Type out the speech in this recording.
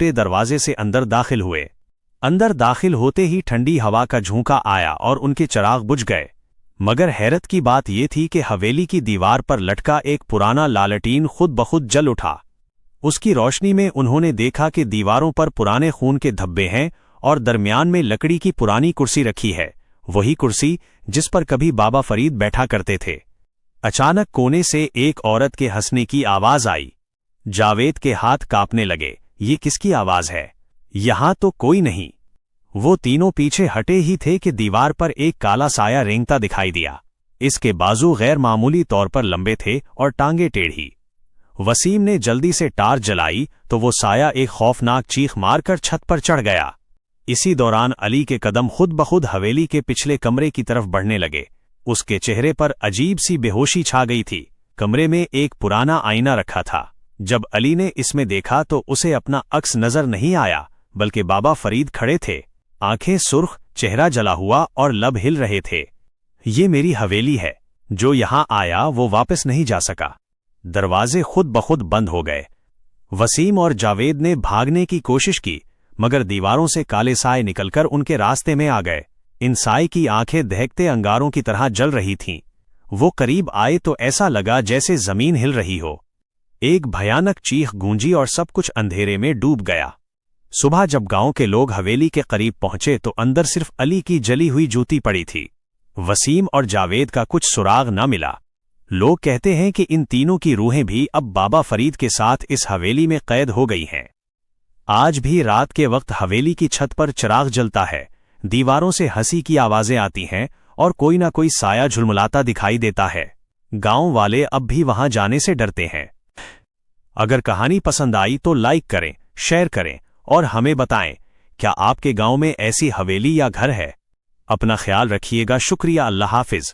छोटे दरवाजे से अंदर दाखिल हुए। अंदर दाखिल होते ही ठंडी हवा का झोंका आया और उनके चिराग बुझ गए। मगर हैरत की बात यह थी कि हवेली की दीवार पर लटका एक पुराना लालटीन खुद बखुद जल उठा। उसकी रोशनी में उन्होंने देखा कि दीवारों पर पुराने खून के धब्बे हैं और दरमियान में लकड़ी की पुरानी कुर्सी रखी है, वही कुर्सी जिस पर कभी बाबा फरीद बैठा करते थे। अचानक कोने से एक औरत के हंसने की आवाज आई। जावेद के हाथ कांपने लगे। ये किसकी आवाज है? यहां तो कोई नहीं। वो तीनों पीछे हटे ही थे कि दीवार पर एक काला साया रेंगता दिखाई दिया। इसके बाजू गैर मामूली तौर पर लंबे थे और टांगे टेढ़ी। वसीम ने जल्दी से टार्च जलाई तो वो साया एक खौफनाक चीख मारकर छत पर चढ़ गया। इसी दौरान अली के कदम खुद बखुद हवेली के पिछले कमरे की तरफ बढ़ने लगे। उसके चेहरे पर अजीब सी बेहोशी छा गई थी। कमरे में एक पुराना आईना रखा था। जब अली ने इसमें देखा तो उसे अपना अक्स नजर नहीं आया, बल्कि बाबा फरीद खड़े थे, आंखें सुर्ख, चेहरा जला हुआ और लब हिल रहे थे। ये मेरी हवेली है। जो यहां आया वो वापस नहीं जा सका। दरवाजे खुद बखुद बंद हो गए। वसीम और जावेद ने भागने की कोशिश की, मगर दीवारों से काले साए निकलकर उनके रास्ते में आ गए। इन साए की आंखें दहकते अंगारों की तरह जल रही थीं। वो करीब आए तो ऐसा लगा जैसे जमीन हिल रही हो। एक भयानक चीख गूंजी और सब कुछ अंधेरे में डूब गया। सुबह जब गांव के लोग हवेली के करीब पहुंचे तो अंदर सिर्फ अली की जली हुई जूती पड़ी थी। वसीम और जावेद का कुछ सुराग न मिला। लोग कहते हैं कि इन तीनों की रूहें भी अब बाबा फरीद के साथ इस हवेली में कैद हो गई हैं। आज भी रात के वक्त हवेली की छत पर चिराग जलता है, दीवारों से हंसी की आवाजें आती हैं और कोई ना कोई साया झुलमुलाता दिखाई देता है। गांव वाले अब भी वहां जाने से डरते हैं। अगर कहानी पसंद आई तो लाइक करें, शेयर करें और हमें बताएं, क्या आपके गांव में ऐसी हवेली या घर है? अपना ख्याल रखिएगा। शुक्रिया। अल्लाह हाफिज।